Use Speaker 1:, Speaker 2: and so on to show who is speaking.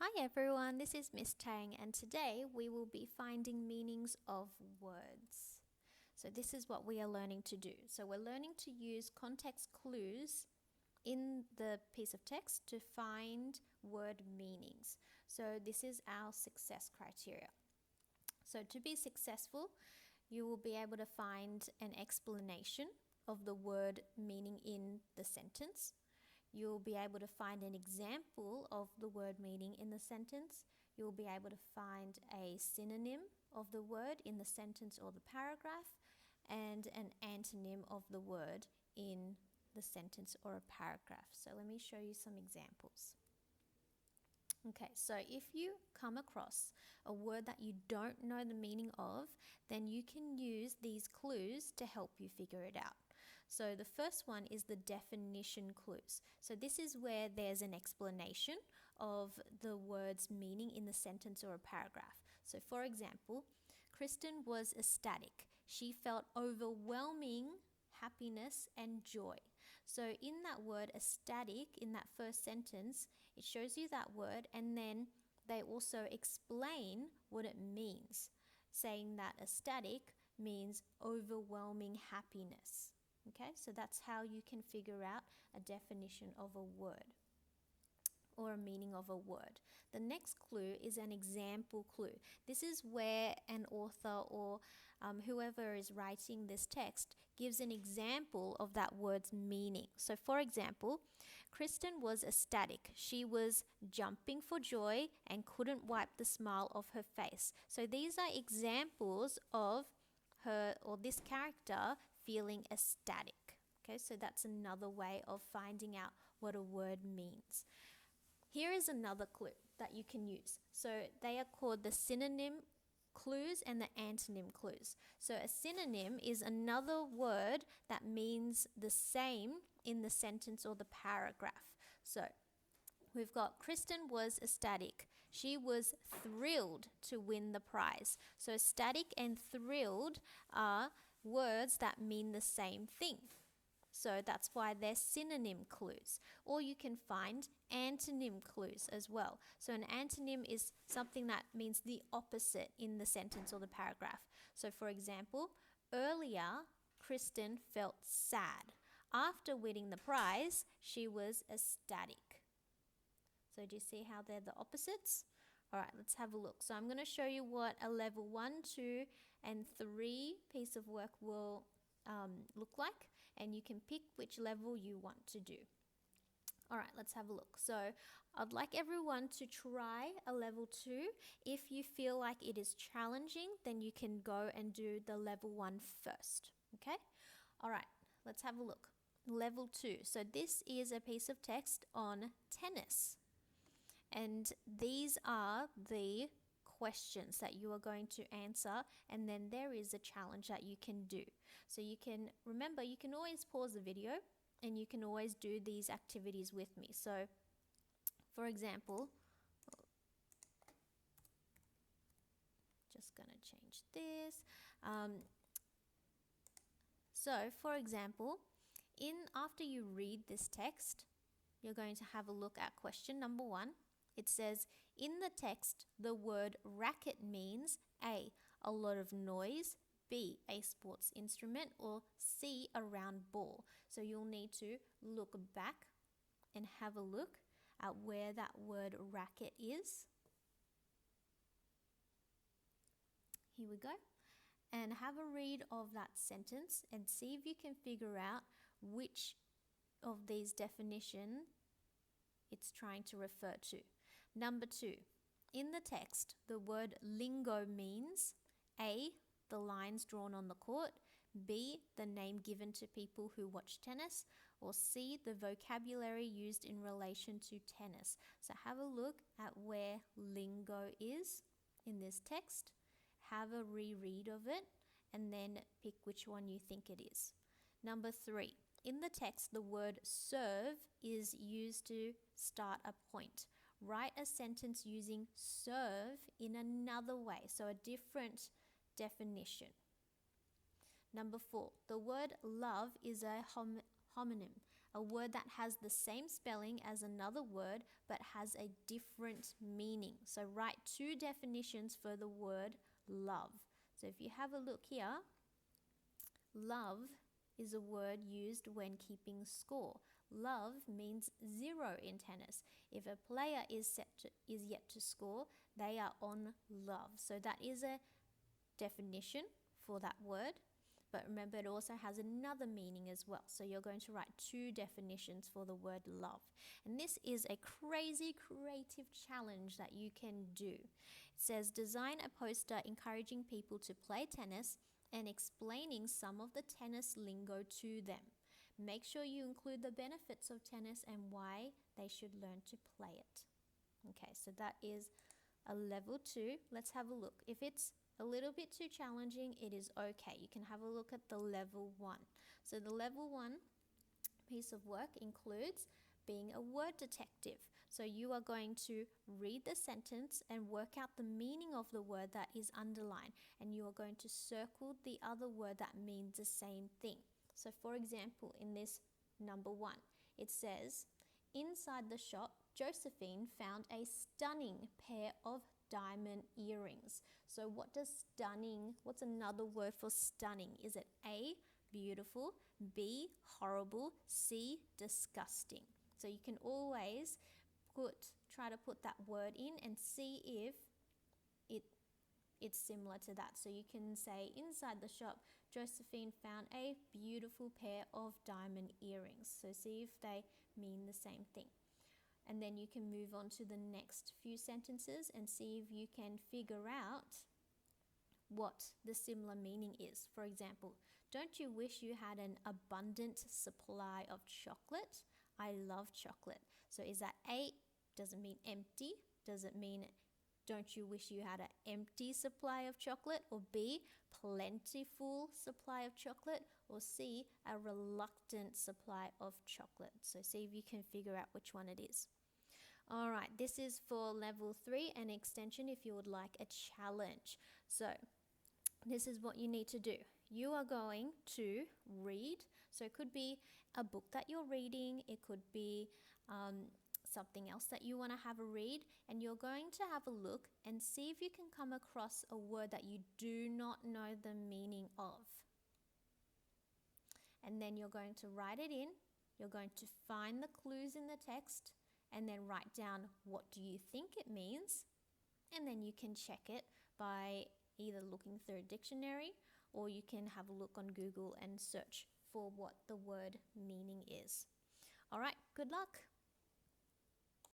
Speaker 1: Hi everyone, this is Miss Tang, and today we will be finding meanings of words. So this is what we are learning to do. So we're learning to use context clues in the piece of text to find word meanings. So this is our success criteria. So to be successful, you will be able to find an explanation of the word meaning in the sentence. You'll be able to find an example of the word meaning in the sentence. You'll be able to find a synonym of the word in the sentence or the paragraph, and an antonym of the word in the sentence or a paragraph. So let me show you some examples. Okay, so if you come across a word that you don't know the meaning of, then you can use these clues to help you figure it out. So the first one is the definition clues. So this is where there's an explanation of the word's meaning in the sentence or a paragraph. So for example, Kristen was ecstatic. She felt overwhelming happiness and joy. So in that word ecstatic, in that first sentence, it shows you that word, and then they also explain what it means, saying that ecstatic means overwhelming happiness. Okay, so that's how you can figure out a definition of a word or a meaning of a word. The next clue is an example clue. This is where an author or whoever is writing this text gives an example of that word's meaning. So for example, Kristen was ecstatic. She was jumping for joy and couldn't wipe the smile off her face. So these are examples of her or this character feeling ecstatic. Okay, so that's another way of finding out what a word means. Here is another clue that you can use. So they are called the synonym clues and the antonym clues. So a synonym is another word that means the same in the sentence or the paragraph. So we've got Kristen was ecstatic. She was thrilled to win the prize. So ecstatic and thrilled are words that mean the same thing. So that's why they're synonym clues. Or you can find antonym clues as well. So an antonym is something that means the opposite in the sentence or the paragraph. So for example, earlier Kristen felt sad. After winning the prize, she was ecstatic. So do you see how they're the opposites? All right, let's have a look. So I'm going to show you what a level 1, 2, and 3 piece of work will look like, and you can pick which level you want to do. All right, let's have a look. So I'd like everyone to try a level 2. If you feel like it is challenging, then you can go and do the level 1 first. Okay? All right, let's have a look. Level 2. So this is a piece of text on tennis. And these are the questions that you are going to answer, and then there is a challenge that you can do. So you can remember, you can always pause the video and you can always do these activities with me. So for example, just gonna change this. So for example, after you read this text, you're going to have a look at question number 1. It says, in the text, the word racket means A, a lot of noise, B, a sports instrument, or C, a round ball. So you'll need to look back and have a look at where that word racket is. Here we go. And have a read of that sentence and see if you can figure out which of these definitions it's trying to refer to. Number 2, in the text, the word lingo means A, the lines drawn on the court, B, the name given to people who watch tennis, or C, the vocabulary used in relation to tennis. So have a look at where lingo is in this text, have a reread of it, and then pick which one you think it is. Number 3, in the text, the word serve is used to start a point. Write a sentence using serve in another way, so a different definition. Number 4, the word love is a homonym. a word that has the same spelling as another word but has a different meaning. So write two definitions for the word love. So if you have a look here, love is a word used when keeping score. Love means 0 in tennis. If a player is yet to score, they are on love. So that is a definition for that word. But remember, it also has another meaning as well. So you're going to write two definitions for the word love. And this is a crazy creative challenge that you can do. It says, design a poster encouraging people to play tennis and explaining some of the tennis lingo to them. Make sure you include the benefits of tennis and why they should learn to play it. Okay, so that is a level 2. Let's have a look. If it's a little bit too challenging, it is okay. You can have a look at the level 1. So the level 1 piece of work includes being a word detective. So you are going to read the sentence and work out the meaning of the word that is underlined, and you are going to circle the other word that means the same thing. So for example, in this number 1, it says, inside the shop, Josephine found a stunning pair of diamond earrings. So what's another word for stunning? Is it A, beautiful, B, horrible, C, disgusting? So you can always try to put that word in and see if it's similar to that. So you can say, inside the shop, Josephine found a beautiful pair of diamond earrings. So see if they mean the same thing. And then you can move on to the next few sentences and see if you can figure out what the similar meaning is. For example, don't you wish you had an abundant supply of chocolate? I love chocolate. So is that A, does it mean empty? Does it mean don't you wish you had an empty supply of chocolate? Or B, plentiful supply of chocolate? Or C, a reluctant supply of chocolate? So see if you can figure out which one it is. All right, this is for level 3, an extension if you would like a challenge. So this is what you need to do. You are going to read. So it could be a book that you're reading. It could be something else that you want to have a read, and you're going to have a look and see if you can come across a word that you do not know the meaning of. And then you're going to write it in. You're going to find the clues in the text and then write down what do you think it means, and then you can check it by either looking through a dictionary, or you can have a look on Google and search for what the word meaning is. All right, good luck.